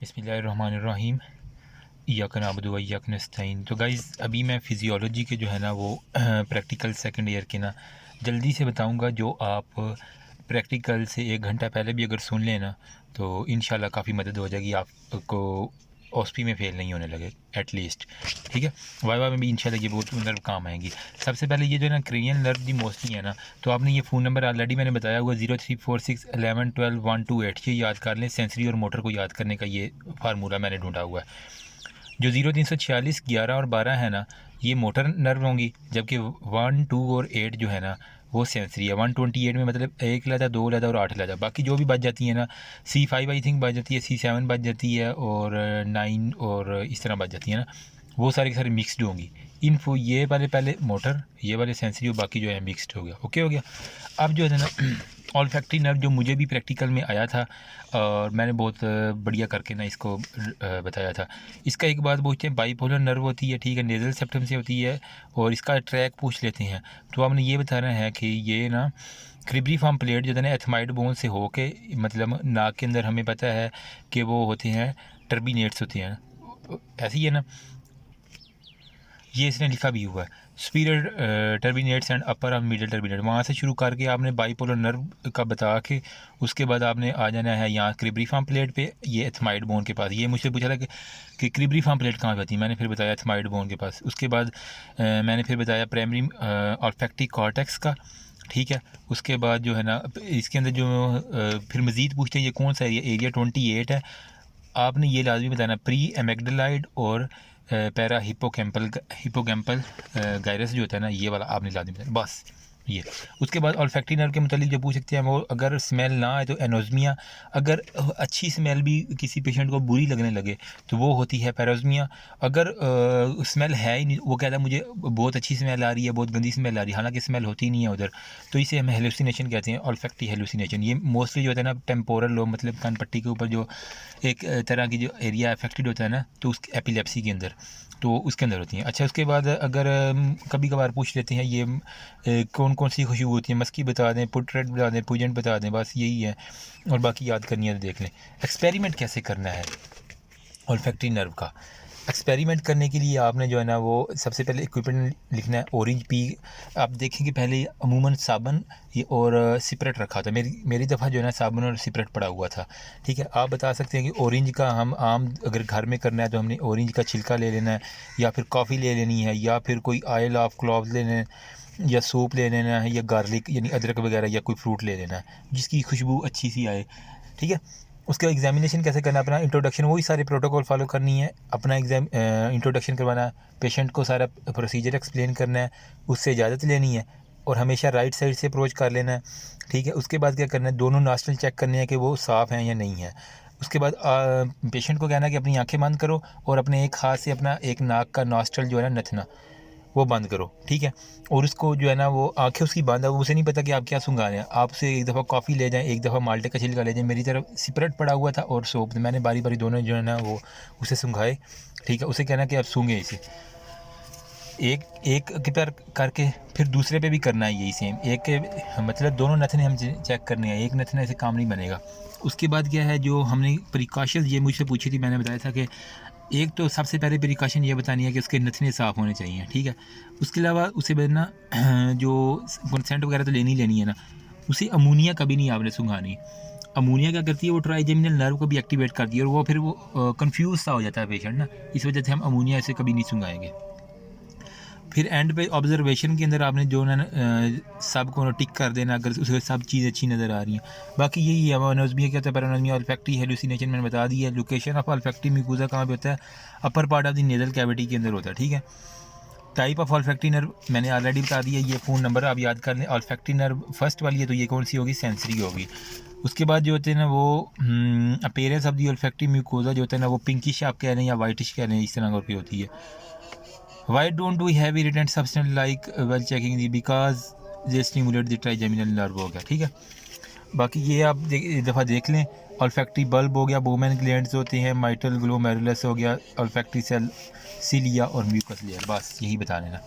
बिस्मिल्लाहिर्रहमानिर्रहीम। इय्याक नअबुदु व इय्याक नस्तईन। तो गाइज़ अभी मैं फ़िज़ियोलॉजी के जो है ना वो प्रैक्टिकल सेकंड ईयर के ना जल्दी से बताऊंगा, जो आप प्रैक्टिकल से 1 घंटा पहले भी अगर सुन लें ना तो इंशाल्लाह काफ़ी मदद हो जाएगी, आपको ओस्पी में फ़ेल नहीं होने लगे एटलीस्ट। ठीक है, वाइवा में भी इंशाल्लाह ये बहुत नर्व काम आएंगी। सबसे पहले ये जो है ना क्रेनियल नर्व जी मोस्टली है ना, तो आपने ये फ़ोन नंबर ऑलरेडी मैंने बताया हुआ 03461112 121 ये याद कर लें। सेंसरी और मोटर को याद करने का ये फार्मूला मैंने ढूंढा हुआ है। जो 0346 11 और 12 है ना ये मोटर नर्व होंगी, जबकि 1 2 और 8 जो है ना वो सेंसरी है। 128 में मतलब 1 लहदा 2 लहदा और 8 लहदा, बाकी जो भी बच जाती है ना C5 आई थिंक बच जाती है, C7 बच जाती है और 9 और इस तरह बच जाती है ना, वो सारी की सारी मिक्सड होंगी। इनफो ये वाले पहले मोटर, ये वाले सेंसरी और बाकी जो है मिक्सड हो गया। ओके हो गया। अब जो है ना ऑल्फैक्टरी नर्व जो मुझे भी प्रैक्टिकल में आया था और मैंने बहुत बढ़िया करके ना इसको बताया था। इसका एक बात पूछते हैं, बाईपोलर नर्व होती है, ठीक है, नेज़ल सेप्टम से होती है और इसका ट्रैक पूछ लेते हैं। तो आपने ये बताना है कि ये ना क्रिब्रीफॉर्म प्लेट जो है ना एथमाइड बोन से हो के, मतलब नाक के अंदर हमें पता है कि वो होते हैं टर्बिनेट्स होते हैं, ऐसे ही है ना, ये इसने लिखा भी हुआ है superior turbinates and upper of middle turbinate. वहाँ से शुरू करके आपने बाईपोलर नर्व का बता के उसके बाद आपने आ जाना है यहाँ क्रिब्रीफॉर्म प्लेट पे, ये एथमाइड बोन के पास। ये मुझसे पूछा था कि क्रिब्रीफॉर्म प्लेट कहाँ पे होती है, मैंने फिर बताया एथमाइड बोन के पास। उसके बाद मैंने फिर बताया प्राइमरी ऑल्फैक्टिक कॉर्टेक्स का, ठीक है। उसके बाद जो है ना इसके अंदर जो फिर मज़ीद पूछते हैं ये कौन सा एरिया 28 है, आपने ये लाजमी बताना प्री एमेगडलाइड और पैरा हिपोकैम्पल गायरस जो होता है ना ये वाला आपने लाजमी बताना, बस ये। उसके बाद ऑल्फैक्टरी नर्व के मुतालिक जो पूछ सकते हैं वो, अगर स्मेल ना आए तो एनोज़मिया, अगर अच्छी स्मेल भी किसी पेशेंट को बुरी लगने लगे तो वो होती है पैरोज़मिया। अगर स्मेल है ही नहीं, वो कहता है मुझे बहुत अच्छी स्मेल आ रही है, बहुत गंदी स्मेल आ रही है, हालांकि स्मेल होती नहीं है उधर, तो इसे हम हेलुसिनेशन कहते हैं, ऑल्फैक्टरी हेलुसिनेशन। ये मोस्टली जो होता है ना टेम्पोरल लोब, मतलब कान पट्टी के ऊपर जो एक तरह की जो एरिया अफेक्टेड होता है ना, तो उस एपिलेप्सी के अंदर, तो उसके अंदर होती हैं। अच्छा, उसके बाद अगर कभी कभार पूछ लेते हैं ये कौन कौन सी खुशबू होती है, मस्की बता दें, पुटरेट बता दें, पुजेंट बता दें, बस यही है, और बाकी याद करनी है तो देख लें। एक्सपेरिमेंट कैसे करना है ऑल्फैक्टरी नर्व का, एक्सपेरिमेंट करने के लिए आपने जो है ना वो सबसे पहले इक्विपमेंट लिखना है ऑरेंज पी। आप देखेंगे पहले अमूमन साबुन और सिपरेट रखा था, मेरी दफ़ा जो है ना साबुन और सिपरेट पड़ा हुआ था, ठीक है। आप बता सकते हैं कि ऑरेंज का हम आम अगर घर में करना है तो हमने ऑरेंज का छिलका ले लेना है, या फिर कॉफ़ी ले लेनी है, या फिर कोई ऑयल ऑफ क्लोव्स ले लेना है, या सोप ले लेना है, या गार्लिक यानी अदरक वगैरह, या कोई फ्रूट ले लेना है जिसकी खुशबू अच्छी सी आए, ठीक है। उसका एग्जामिनेशन कैसे करना है, अपना इंट्रोडक्शन, वही सारे प्रोटोकॉल फॉलो करनी है, अपना इंट्रोडक्शन करवाना है, पेशेंट को सारा प्रोसीजर एक्सप्लेन करना है, उससे इजाज़त लेनी है और हमेशा राइट साइड से अप्रोच कर लेना है, ठीक है। उसके बाद क्या करना है, दोनों नॉस्ट्रल चेक करने हैं कि वो साफ़ हैं या नहीं है। उसके बाद पेशेंट को कहना है कि अपनी आंखें बंद करो और अपने एक हाथ से अपना एक नाक का नॉस्ट्रल जो है ना नथना वो बंद करो, ठीक है। और उसको जो है ना वो आंखें उसकी बंद है, उसे नहीं पता कि आप क्या सुंघा रहे हैं। आपसे एक दफ़ा कॉफ़ी ले जाएं, एक दफ़ा माल्टे का छिलका ले जाएं, मेरी तरफ सिपरेट पड़ा हुआ था और सोप, मैंने बारी बारी दोनों जो है ना वो उसे सुंघाए, ठीक है। उसे कहना कि आप सूंघे इसे, एक एक के पर करके फिर दूसरे पे भी करना है यही सेम, एक के मतलब दोनों नथने हम चेक करने हैं, एक नथने से काम नहीं बनेगा। उसके बाद क्या है जो हमने प्रिकॉशंस ये मुझसे पूछी थी, मैंने बताया था कि एक तो सबसे पहले प्रिकॉशन ये बतानी है कि उसके नथने साफ़ होने चाहिए, ठीक है। उसके अलावा उसे ना जो कंसेंट वगैरह तो लेनी है ना, उसे अमोनिया कभी नहीं आपने सुंघानी। अमोनिया क्या करती है, वो ट्राइजेमिनल नर्व को भी एक्टिवेट करती है और वो फिर वो कंफ्यूज सा हो जाता है पेशेंट ना, इस वजह से हम अमोनिया इसे कभी नहीं सुंघाएंगे। फिर एंड पे ऑब्जर्वेशन के अंदर आपने जो ना सब को टिक कर देना अगर उसे सब चीज़ अच्छी नज़र आ रही हैं। बाकी यही है, अनोज़मिया क्या होता है, पैरानोज़मिया, ऑल्फैक्टरी हेलुसिनेशन मैंने बता दी है। लोकेशन ऑफ ऑल्फैक्टरी म्यूकोसा कहाँ पे होता है, upper part of the nasal cavity के अंदर होता है, ठीक है। टाइप ऑफ ऑल्फैक्टरी नर्व मैंने ऑलरेडी बता दिया, ये फ़ोन नंबर आप याद कर लें। ऑल्फैक्टरी नर्व फर्स्ट वाली है तो ये कौन सी होगी, सेंसरी होगी। उसके बाद जो होते हैं ना वो appearance of the olfactory mucosa जो होता है ना वो पिंकिश आप कह रहे हैं या वाइटिश कह रहे हैं, इस तरह की होती है। Why don't we have irritant substance like while checking the, because they stimulate the trigeminal nerve हो गया, ठीक है। बाकी ये आप एक दफ़ा देख लें। ऑल्फैक्टरी बल्ब हो गया, बोमेन ग्लैंड्स होते हैं, माइटल ग्लोमेरुलस हो गया, ऑल्फैक्टरी सेल, सिलिया और म्यूकस लेयर, बस यही बता लेना।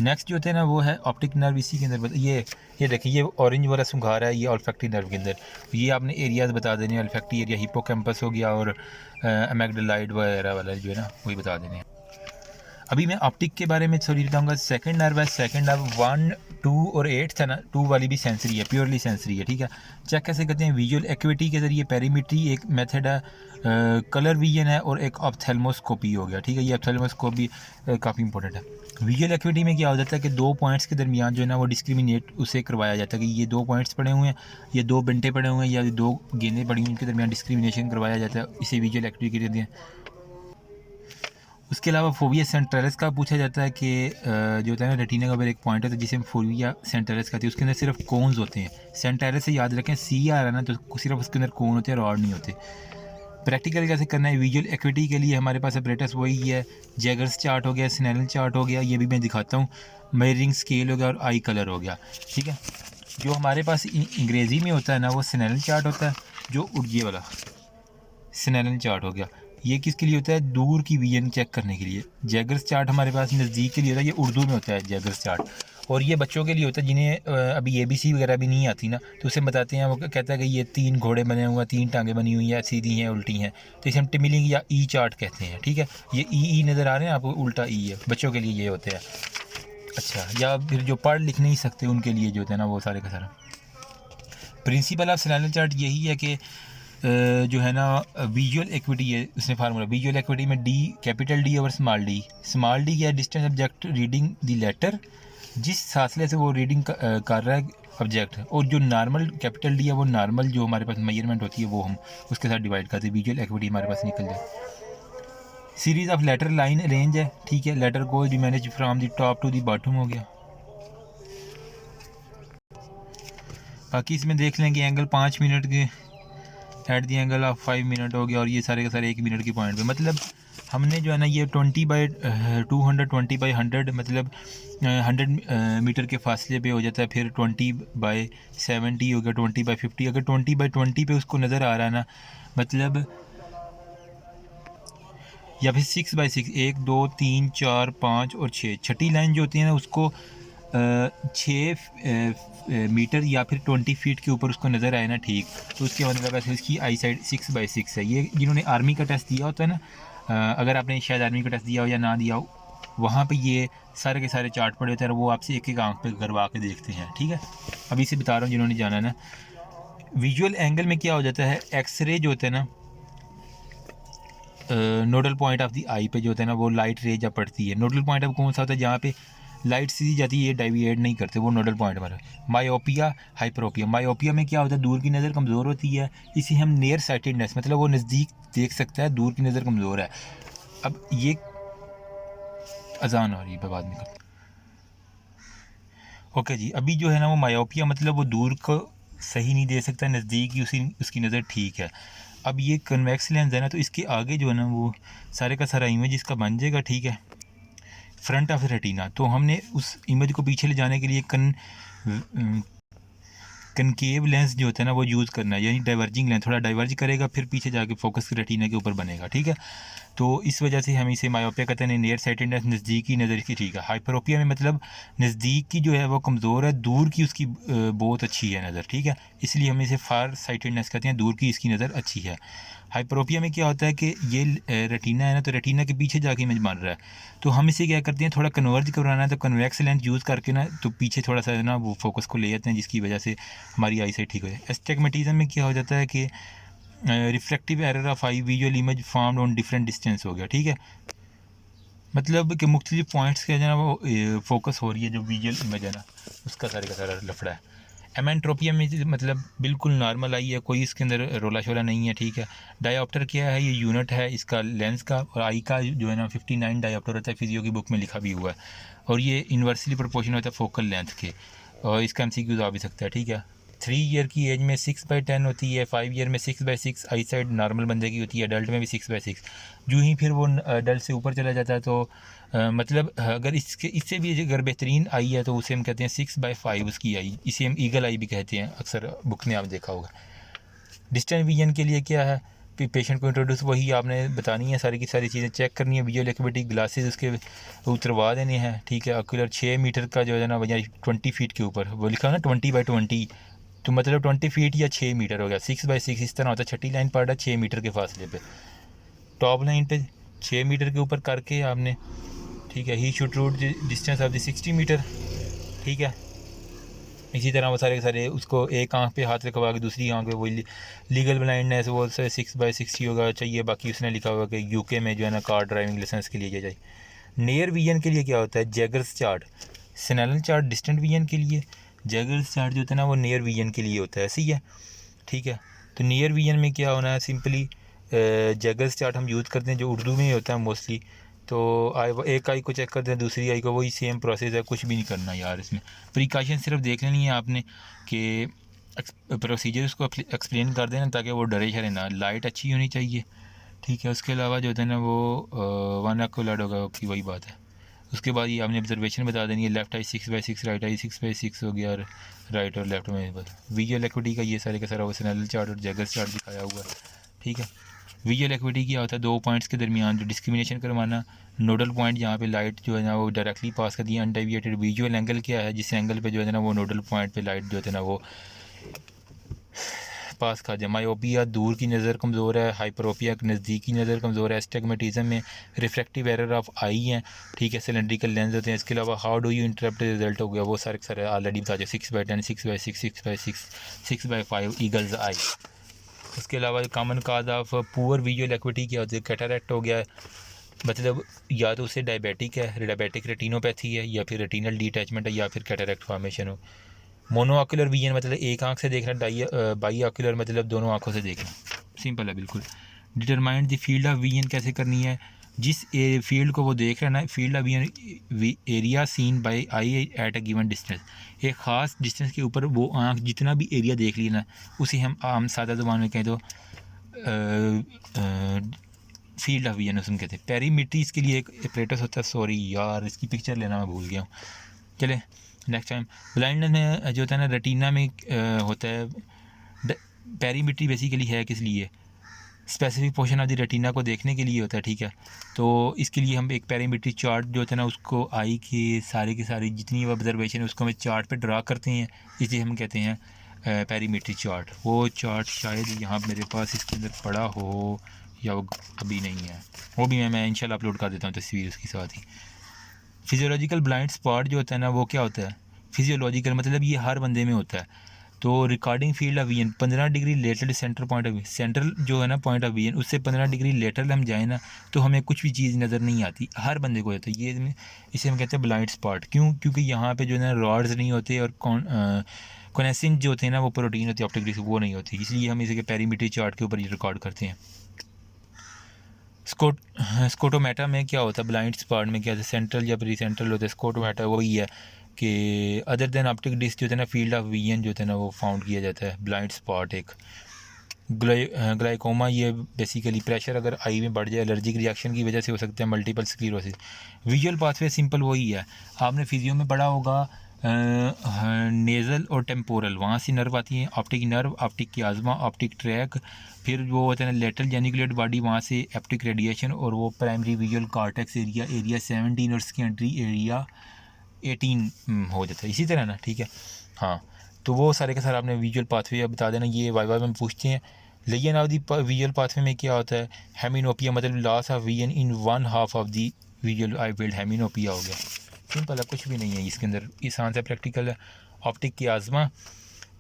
नेक्स्ट जो होते हैं ना वो है ऑप्टिक नर्व। इसी के अंदर ये देखिए, ये ऑरेंज वाला सुंघा रहा है, ये ऑल्फैक्टरी नर्व के अंदर। ये आपने एरियाज़ बता देने हैं, ऑल्फैक्टरी एरिया हिप्पोकैम्पस हो गया और अमेग्डालाइड वगैरह वाला जो है ना वही बता देने हैं। अभी मैं ऑप्टिक के बारे में थोड़ी बताऊंगा। सेकंड नर्व है, सेकंड नर्व 1, 2 और 8 था ना, 2 वाली भी सेंसरी है, प्योरली सेंसरी है, ठीक है। चेक कैसे करते हैं? विजुअल एक्यूटी के ज़रिए, पेरीमीट्री एक मेथड है, कलर विजन है और एक ऑप्थेल्मोस्कोपी हो गया, ठीक है। ये ऑप्थेल्मोस्कोपी काफ़ी इंपॉर्टेंट है। विजुअल एक्यूटी में क्या हो जाता है कि 2 पॉइंट्स के दरमियान जो है ना वो डिस्क्रिमिनेट उसे करवाया जाता है कि ये 2 पॉइंट्स पड़े हुए हैं, ये 2 बंटे पड़े हुए हैं या 2 गेंदें पड़ी हुई, इनके दरमियान डिस्क्रिमिनेशन करवाया जाता है, इसे विजुअल एक्यूटी कहते हैं। उसके अलावा फोविया सेंट्रलिस का पूछा जाता है कि जो होता है ना रेटिना का ऊपर एक पॉइंट होता है जिसे हम फोविया सेंट्रलिस कहते हैं, उसके अंदर सिर्फ कोन्स होते हैं। सेंट्रलिस से याद रखें, सी आ रहा है ना तो सिर्फ उसके अंदर कोन होते हैं, रॉड नहीं होते। प्रैक्टिकल कैसे करना है? विजुअल एक्यूटी के लिए हमारे पास अपरेटस वही है, जैगर्स चार्ट हो गया, स्नेलन चार्ट हो गया, ये भी मैं दिखाता हूँ, मेजरिंग स्केल हो गया और आई कलर हो गया, ठीक है। जो हमारे पास अंग्रेज़ी में होता है ना वो स्नेलन चार्ट होता है, जो ये वाला स्नेलन चार्ट हो गया, ये किसके लिए होता है? दूर की विजन चेक करने के लिए। जैगर्स चार्ट हमारे पास नज़दीक के लिए होता है, ये उर्दू में होता है जैगर्स चार्ट, और ये बच्चों के लिए होता है जिन्हें अभी ABC वगैरह भी नहीं आती ना, तो उसे बताते हैं, वो कहता है कि ये 3 घोड़े बने हुए हैं, 3 टांगें बनी हुई हैं, सीधी हैं, उल्टी हैं, तो इसे हम टिमिलिंग या ई चार्ट कहते हैं, ठीक है। ये ई नज़र आ रहे हैं आपको, उल्टा ई है, बच्चों के लिए ये होते हैं। अच्छा, या फिर जो पढ़ लिख नहीं सकते उनके लिए जो होता है ना वो सारे का सारा प्रिंसिपल ऑफ स्नेलन चार्ट यही है कि जो है ना विजुअल एक्विटी है, उसने फार्मूला विजुअल एक्विटी में D, capital D over small D. Small D क्या है? Distance object reading the letter, जिस फासले से वो रीडिंग कर रहा है ऑब्जेक्ट, और जो नॉर्मल कैपिटल डी है वो नॉर्मल जो हमारे पास मेजरमेंट होती है वो हम उसके साथ डिवाइड करते हैं, विजुअल एक्विटी हमारे पास निकल जाए। Series of letter line range है, ठीक है। लेटर को manage from the top to the bottom हो गया। बाकी इसमें देख लें कि एंगल 5 मिनट के at the angle of 5 minute हो गया, और ये सारे के सारे 1 मिनट की पॉइंट पे, मतलब हमने जो है ना ये 20/220/100 मतलब 100 मीटर के फासले पे हो जाता है। फिर 20/70 हो गया, 20/50। अगर 20/20 पे उसको नज़र आ रहा है ना, मतलब या फिर 6/6, 1 2 3 4 5 और 6, छठी लाइन जो होती है ना उसको 6 मीटर या फिर 20 फीट के ऊपर उसको नज़र आए ना, ठीक, तो उसके मतलब वैसे इसकी आई साइड 6/6 है। ये जिन्होंने आर्मी का टेस्ट दिया होता है ना, अगर आपने शायद आर्मी का टेस्ट दिया हो या ना दिया हो, वहाँ पे ये सारे के सारे चार्ट पड़े होते हैं और वो आपसे एक एक आंख पे करवा के देखते हैं, ठीक है। अभी से बता रहा हूँ जिन्होंने जाना है ना। विजुअल एंगल में क्या हो जाता है? एक्सरे जो होते हैं ना, नोडल पॉइंट ऑफ द आई पे जो होता है ना वो लाइट रे जब पड़ती है, नोडल पॉइंट अब कौन सा होता है? जहाँ पे लाइट सीधी जाती है, ये डाइविएट नहीं करते, वो नोडल पॉइंट हमारा। Myopia, hyperopia. मायोपिया में क्या होता है? दूर की नज़र कमज़ोर होती है, इसे हम नियर साइटेडनेस, मतलब वो नज़दीक देख सकता है, दूर की नज़र कमज़ोर है। अब ये अजान हो रही है, बाद में करते। ओके जी, अभी जो है ना वो मायोपिया मतलब वो दूर को सही नहीं दे सकता, नज़दीक ही उसकी नज़र ठीक है। अब ये कन्वेक्स लेंस है ना, तो इसके आगे जो है ना वो सारे का सारा इमेज इसका बन जाएगा, ठीक है, फ्रंट ऑफ रेटिना। तो हमने उस इमेज को पीछे ले जाने के लिए कनकेव लेंस जो होता है ना वो यूज़ करना है, यानी डाइवर्जिंग लेंस, थोड़ा डाइवर्ज करेगा फिर पीछे जाके फोकस रेटिना के ऊपर बनेगा, ठीक है। तो इस वजह से हम इसे मायोपिया कहते हैं, नियर साइटेडनेस, नज़दीक की नज़र की, ठीक है। हाइपरोपिया में मतलब नज़दीक की जो है वो कमज़ोर है, दूर की उसकी बहुत अच्छी है नज़र, ठीक है, इसलिए हम इसे फार साइटेडनेस कहते हैं, दूर की इसकी नज़र अच्छी है। हाइपरोपिया में क्या होता है कि ये रेटिना है ना, तो रेटिना के पीछे जाके इमेज बन रहा है, तो हम इसे क्या करते हैं, थोड़ा कन्वर्ज करवाना है, तो कन्वेक्स लेंस यूज़ करके ना तो पीछे थोड़ा सा ना वो फोकस को ले जाते हैं, जिसकी वजह से हमारी आई साइट ठीक हो जाए। एस्टिग्मेटिज्म में क्या हो जाता है कि reflective error of I visual image formed on different distance हो गया, ठीक है, मतलब कि मुख्तलिफ पॉइंट्स के जो है वो फोकस हो रही है, जो विजुअल इमेज है ना उसका सारे का सारा लफड़ा है। एमेंट्रोपिया में मतलब बिल्कुल नॉर्मल आई है, कोई इसके अंदर रोला शोला नहीं है, ठीक है। डायोप्टर क्या है? ये यूनिट है इसका लेंस का, और आई का जो है ना 59 डायोप्टर होता है, फिजियो की बुक में लिखा भी हुआ है, और ये इन्वर्सली प्रोपोर्शनल होता है फोकल लेंथ के, और इसका MCQ आ भी सकता है, ठीक है। 3 ईयर की एज में 6/10 होती है, 5 ईयर में 6/6 आई साइड नॉर्मल बंदे की होती है, अडल्ट में भी 6/6। जो ही फिर वो अडल्ट से ऊपर चला जाता है तो मतलब अगर इससे भी अगर बेहतरीन आई है तो उसे हम कहते हैं 6/5 उसकी आई, इसे हम ईगल आई भी कहते हैं, अक्सर बुक में आप देखा होगा। डिस्टेंस विजन के लिए क्या है? पेशेंट को इंट्रोड्यूस वही आपने बतानी है, सारी की सारी चीज़ें चेक करनी है, विजुअल एक्टिविटी ग्लासेस उसके उतरवा देने हैं, ठीक है। ऑक्यूलर 6 मीटर का जो है ना वजह 20 फीट के ऊपर वो लिखा है ना 20x20, तो मतलब 20 फीट या 6 मीटर हो गया, 6x6 इस तरह होता है। छठी लाइन पड़ रहा है 6 मीटर के फासले पे, टॉप लाइन पे 6 मीटर के ऊपर करके आपने, ठीक है। He should route distance of the 60 metre, ठीक है। इसी तरह वो सारे के सारे उसको एक आंख पे हाथ रखवा के दूसरी आंख पे वही लीगल ब्लाइंडनेस वो 6x60 होगा चाहिए। बाकी उसने लिखा हुआ कि यूके में जो है ना कार ड्राइविंग लाइसेंस के लिए चाहिए। नियर विजन के लिए क्या होता है, Jaeger's chart. Snellen chart distant vision के लिए, जैगर्स चार्ट जो होता है ना वो नियर विजन के लिए होता है, ऐसे ही है, ठीक है। तो नियर विजन में क्या होना है, सिंपली जैगर्स चार्ट हम यूज़ करते हैं जो उर्दू में होता है मोस्टली। तो एक आई को चेक करते हैं, दूसरी आई को, वही सेम प्रोसेस है, कुछ भी नहीं करना यार इसमें। प्रिकॉशन सिर्फ देख लेनी है आपने कि प्रोसीजर उसको एक्सप्लेन कर देना ताकि वो डरे शरे ना। लाइट अच्छी होनी चाहिए, ठीक है। उसके अलावा जो होता है ना वो वन एक्ट होगा की वही बात है। उसके बाद ये आपने ऑब्जर्वेशन बता देनी है, left I 6x6, right I 6x6 हो गया, और राइट और लेफ्ट में बस। विजुअल एक्टिविटी का ये सारे का सारा वो स्नेलन चार्ट और जैगर्स चार्ट दिखाया हुआ है, ठीक है। विजुअल एक्टिविटी क्या होता है, दो पॉइंट्स के दरमियान जो डिस्क्रिमिनेशन करवाना, नोडल पॉइंट जहाँ पे लाइट जो है ना वो डायरेक्टली पास करती है, अनडेविएटेड। विजुअल एंगल क्या है, जिस एंगल पे जो है ना वो नोडल पॉइंट पे लाइट जो है ना वो पास खा जाए। मायोपिया दूर की नज़र कमज़ोर है, हाइपरोपिया नज़दीक की नज़र कमज़ोर है। एस्टिग्मेटिज्म में रिफ्रैक्टिव एरर ऑफ आई हैं, ठीक है। सिलेंड्रिकल लेंस होते हैं। इसके अलावा how do you interrupt result हो गया, वो सारे ऑलरेडी बता दिए, 6/10, 6/6, 6/6, 6/5 ईगल्स आई। उसके अलावा common cause of poor visual activity क्या होती है, कैटरैक्ट हो गया, मतलब या तो उसे डायबिटिक है, डायबिटिक रेटिनोपैथी है, या फिर रेटिनल डिटैचमेंट है, या फिर कैटरैक्ट फॉर्मेशन हो। मोनोऑक्यूलर विजन मतलब एक आंख से देखना, बाई ऑक्यूलर मतलब दोनों आंखों से देखना, सिंपल है बिल्कुल। Determined the field of vision कैसे करनी है, जिस फील्ड को वो देख रहे हैं ना, field of vision area seen by eye at a given distance, एक ख़ास डिस्टेंस के ऊपर वो आंख जितना भी एरिया देख ली ना, उसे हम आम सादा ज़ुबान में कहें तो फील्ड ऑफ विजन उसमें कहते हैं। पेरीमीट्री इसके लिए एक एपरेटस होता है, सॉरी यार इसकी पिक्चर लेना मैं भूल गया हूँ, चले नेक्स्ट टाइम। ब्लाइंडनेस में जो होता है ना रेटिना में होता है। पेरीमीट्री बेसिकली है किस लिए, specific portion of the retina को देखने के लिए होता है, ठीक है। तो इसके लिए हम एक पेरीमीट्री चार्ट जो होता है ना उसको आई के सारी जितनी ऑब्जर्वेशन है उसको हम चार्ट पे ड्रा करते हैं, इसलिए हम कहते हैं पेरीमीट्री चार्ट। वो चार्ट शायद यहाँ मेरे पास इसके अंदर पड़ा हो या वो अभी नहीं है, वो भी मैं इंशाल्लाह अपलोड कर देता हूँ तस्वीर उसके साथ ही। फिजियोलॉजिकल ब्लाइंड स्पॉट जो होता है ना वो क्या होता है, फिजियोलॉजिकल मतलब ये हर बंदे में होता है। तो recording field of vision 15 degree lateral centre point of view, central जो है ना पॉइंट ऑफ विजन उससे 15 डिग्री लेटरल हम जाए ना तो हमें कुछ भी चीज़ नज़र नहीं आती, हर बंदे को होता है ये। इसे हम कहते हैं ब्लाइंड स्पॉट, क्यों, क्योंकि यहाँ पे जो है ना रॉड्स नहीं होते और कॉनेसिन जो होते हैं ना वो प्रोटीन होती है ऑप्टिक डिस्क वो नहीं होती, इसलिए हम इसे पेरीमीट्री चार्ट के ऊपर ये रिकॉर्ड करते हैं। स्कोटोमेटा में क्या होता है, ब्लाइंड स्पॉट में क्या होता है, सेंट्रल या प्री सेंट्रल होता है। स्कोटोमेटा वही है कि अदर देन ऑप्टिक डिस्क जो है ना फील्ड ऑफ विजन जो है ना वो फाउंड किया जाता है। ब्लाइंड स्पॉट एक ग्लाइकोमा, ये बेसिकली प्रेशर अगर आई में बढ़ जाए एलर्जिक रिएक्शन की वजह से हो सकता है। Multiple sclerosis. Visual pathway simple वही है, आपने फिजियो में पढ़ा होगा नेज़ल और टेम्पोरल, वहाँ से नर्व आती है, optic nerve, optic chiasma, optic tract, फिर वो होता है ना लेटरल जेनिकुलेट बॉडी, वहाँ से ऑप्टिक रेडिएशन, और वो प्राइमरी विजुअल कॉर्टेक्स एरिया 17 और सेकेंडरी एरिया 18 हो जाता है, इसी तरह ना, ठीक है। हाँ, तो वो सारे के सारे आपने विजुअल पाथवे बता देना, ये वाई में पूछते हैं। लेकिन अब दी विजुअल पाथवे में क्या होता है, हेमिनोपिया मतलब loss of vision in one half of the visual eye field, hemianopia हो गया, सिंपल है, कुछ भी नहीं है इसके अंदर, आसान से प्रैक्टिकल है। ऑप्टिक की आज़मा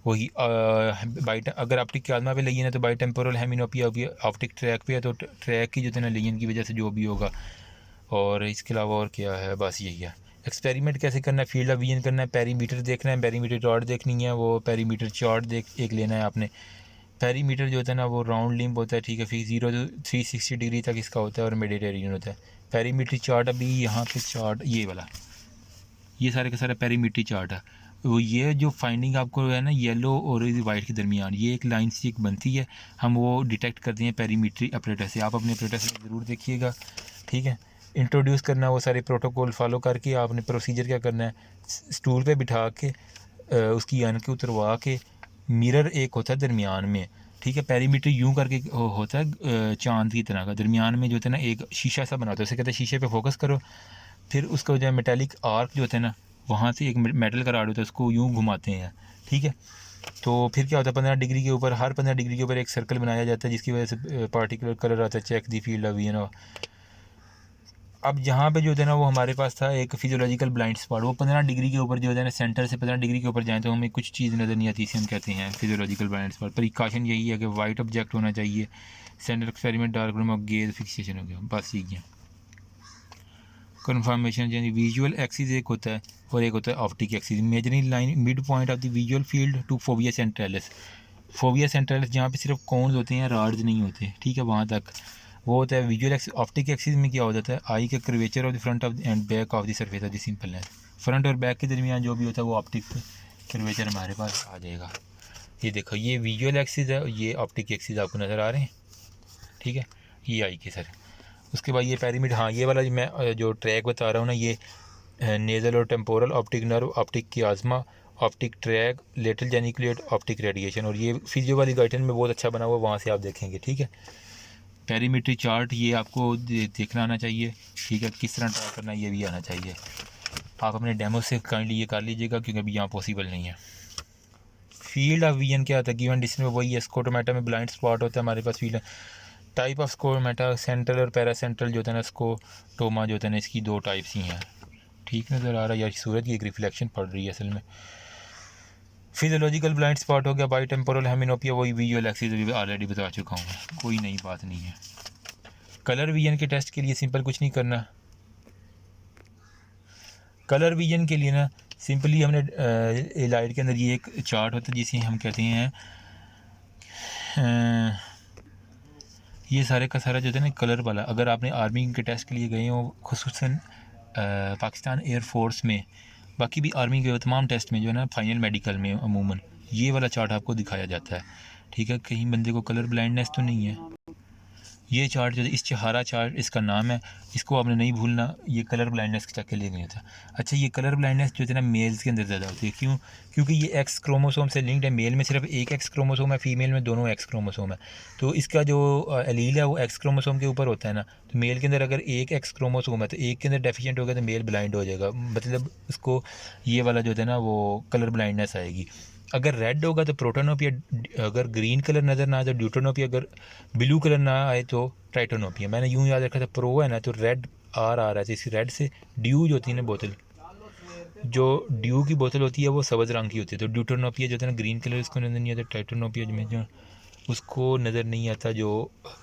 वही अगर ऑप्टिक की आज़मा पे लेगी ना तो बाई टेम्पोरल हेमिनोपिया होगी, ऑप्टिक ट्रैक पे है तो ट्रैक की जो है ना लेजन की वजह से जो भी होगा। और इसके अलावा और क्या है, बस यही है। एक्सपेरिमेंट कैसे करना है, फील्ड ऑफ विजन करना है, पेरीमीटर देखना है, पेरीमीटर चार्ट देखनी है, वो पेरीमीटर चार्ट एक लेना है आपने। पेरीमीटर जो होता है ना वो राउंड लिम्ब होता है, ठीक है, फिर 0 to 360 डिग्री तक इसका होता है और मेडिटेरियन होता है। पेरीमीट्री चार्ट अभी यहाँ पे चार्ट ये वाला, ये सारे का सारा पेरीमीट्री चार्ट है। वो ये जो फाइंडिंग आपको है ना येलो और वाइट के दरमियान ये एक लाइन से एक बनती है, हम वो डिटेक्ट करते हैं पेरीमीट्री ऑपरेटर से। आप अपने ऑपरेटर से ज़रूर देखिएगा, ठीक है। इंट्रोड्यूस करना, वो सारे प्रोटोकॉल फॉलो करके आपने प्रोसीजर क्या करना है, स्टूल पे बिठा के उसकी अन के उतरवा के, मिरर एक होता है दरमियान में, ठीक है। पेरीमीटर यूं करके होता है चांद की तरह का, दरमियान में जो होता है ना एक शीशा सा बना होता है, उसे कहते हैं शीशे पे फोकस करो, फिर उसका जो है मेटेलिक आर्क जो होता है ना, वहाँ से एक मेटल का राड होता है, उसको यूं घुमाते हैं, ठीक है। तो फिर क्या होता है 15 डिग्री के ऊपर, हर 15 डिग्री के ऊपर एक सर्कल बनाया जाता है, जिसकी वजह से पार्टिकुलर कलर आता है, check the field of view. अब यहाँ पे जो है ना वो हमारे पास था एक फिजियोलॉजिकल ब्लाइंड स्पॉट, वो 15 डिग्री के ऊपर जो है ना, सेंटर से 15 डिग्री के ऊपर जाए तो हमें कुछ चीज़ नज़र नहीं आती, इसे हम कहते हैं फिजियोलॉजिकल ब्लाइंड स्पॉट। प्रिकॉशन यही है कि वाइट ऑब्जेक्ट होना चाहिए, सेंटर एक्सपेरिमेंट डार्क रूम और गेज फिक्सेशन हो गया, बस यही है। कन्फर्मेशन यानी विजुअल एक्सिस एक होता है और एक होता है optic axis. Measuring line mid point of the visual field to fovea centralis. Fovea centralis जहाँ पे सिर्फ कोन्स होते हैं, राड्स नहीं होते, ठीक है, वहाँ तक वो होता है विजुअल एक्सिस। ऑप्टिक एक्सिस में क्या हो जाता है, आई के curvature of the front of and back of the surface of the simple lens. Front और बैक के दरमियान जो भी होता है वो ऑप्टिक कर्वेचर हमारे पास आ जाएगा। ये देखो, ये विजुअल एक्सिस है, ये ऑप्टिक एक्सिस आपको नज़र आ रहे हैं, ठीक है, ये आई के सर। उसके बाद ये पेरीमीटर, हाँ ये वाला मैं जो ट्रैक बता रहा हूँ ना, ये नेज़ल और temporal optic nerve, optic chiasma, optic tract, lateral geniculate, optic radiation, और ये फिजियो वाली गाइडन में बहुत अच्छा बना हुआ, वहाँ से आप देखेंगे, ठीक है। पेरीमीट्री चार्ट ये आपको देखना आना चाहिए, ठीक है, किस तरह ट्राई करना है ये भी आना चाहिए। आप अपने डेमो से काइंडली ये कर लीजिएगा, क्योंकि अभी यहाँ पॉसिबल नहीं है। फील्ड ऑफ विजन क्या होता है, गिवन डिस्टेंस में वही है, स्कोटोमेटा में ब्लाइंड स्पॉट होता है हमारे पास फील्ड। टाइप ऑफ स्कोटोमेटा, सेंट्रल और पैरासेंट्रल जो होता है ना, स्कोटोमा जो होता है ना, इसकी दो टाइप्स ही हैं, ठीक नज़र आ रहा है, या सूरज की एक रिफ्लेक्शन पड़ रही है असल में। फिजियोलॉजिकल ब्लाइंड स्पॉट हो गया, बाई टेम्पोरल हेमिनोपिया, वही विजुअल एक्सिस अभी ऑलरेडी बता चुका हूँ, कोई नई बात नहीं है। कलर विजन के टेस्ट के लिए सिंपल कुछ नहीं करना। कलर विजन के लिए ना सिंपली हमने लाइट के अंदर ये एक चार्ट होता है जिसे हम कहते हैं ये सारे का सारा जो है ना कलर वाला। अगर आपने आर्मी के टेस्ट के लिए गए हो, खुसूसन पाकिस्तान एयरफोर्स में, बाकी भी आर्मी के तमाम टेस्ट में जो है ना, फाइनल मेडिकल में अमूमन ये वाला चार्ट आपको दिखाया जाता है, ठीक है। कहीं बंदे को कलर ब्लाइंडनेस तो नहीं है। ये चार्ट जो इस हरा चार्ट इसका नाम है, इसको आपने नहीं भूलना, ये कलर ब्लाइंडनेस तक के लिए नहीं था। अच्छा, ये कलर ब्लाइंडनेस जो है ना मेल्स के अंदर ज़्यादा होती है, क्यों? क्योंकि ये एक्स क्रोमोसोम से लिंक्ड है। मेल में सिर्फ एक एक्स क्रोमोसोम है, फीमेल में दोनों एक्स क्रोमोसोम है। तो इसका जो एलील है वो एक्स क्रोमोसोम के ऊपर होता है ना, तो मेल के अंदर अगर एक एक्स क्रोमोसोम है तो एक के अंदर डेफिशिएंट हो गया तो मेल ब्लाइंड हो जाएगा, मतलब उसको ये वाला जो है ना वो कलर ब्लाइंडनेस आएगी। अगर रेड होगा तो प्रोटोनोपिया, अगर ग्रीन कलर नज़र ना आए तो ड्यूटोनोपिया, अगर ब्लू कलर ना आए तो ट्राइटोनोपिया। मैंने यूँ याद रखा था, प्रो है ना तो रेड आर आ रहा है, तो इस रेड से ड्यू जो होती है ना बोतल, जो ड्यू की बोतल होती है वो सब्ज़ रंग की होती है, तो ड्यूटोनोपिया जो है ना ग्रीन कलर उसको नज़र नहीं आता, ट्राइटोनोपिया में जो उसको नज़र नहीं आता जो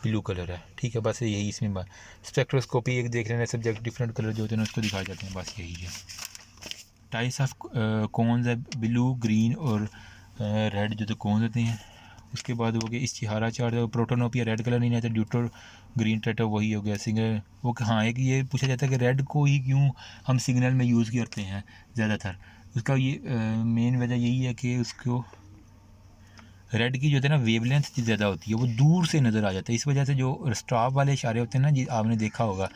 ब्लू कलर है, ठीक है। बस यही इसमें बात। स्पेक्ट्रोस्कोपी एक देख लेना, सब्जेक्ट डिफरेंट कलर जो होते हैं उसको दिखाए जाते हैं, बस यही है। टाइप्स ऑफ कोन्स है, ब्लू, ग्रीन और रेड जो तो कोन्स होते हैं। उसके बाद हो गया इश्तिहारा चार्ट, प्रोटोनोपिया रेड कलर नहीं आता, ड्यूटो ग्रीन ट्रेटो वही हो गया सिग्नल। वो हाँ, एक ये पूछा जाता है कि रेड को ही क्यों हम सिग्नल में यूज़ करते हैं ज़्यादातर। उसका ये मेन वजह यही है कि उसको रेड की जो है ना वेवलेंथ ज़्यादा होती है, वो दूर से नज़र आ जाता है, इस वजह से जो स्टॉप वाले इशारे होते हैं ना जी, आपने देखा होगा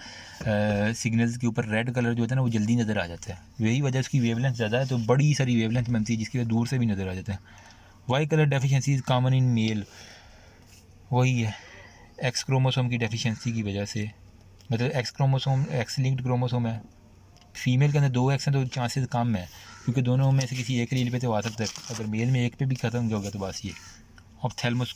सिग्नल्स के ऊपर रेड कलर जो होता है ना वो जल्दी नज़र आ जाता है, वही वजह उसकी वेवलेंथ ज़्यादा है, तो बड़ी सारी वेवलेंथ बनती है जिसकी वजह दूर से भी नज़र आ जाता है। Why colour deficiency is common in male, वही है एक्स क्रोमोसोम की डेफिशिएंसी की वजह से, मतलब x chromosome x linked chromosome है, फीमेल के अंदर 2 एक्स हैं तो चांसेस कम है, क्योंकि दोनों में से किसी एक लील पे तो आ सकता है। अगर मेल में एक पे भी ख़त्म हो गया तो बस ये ऑप्थेल्मोस्कोप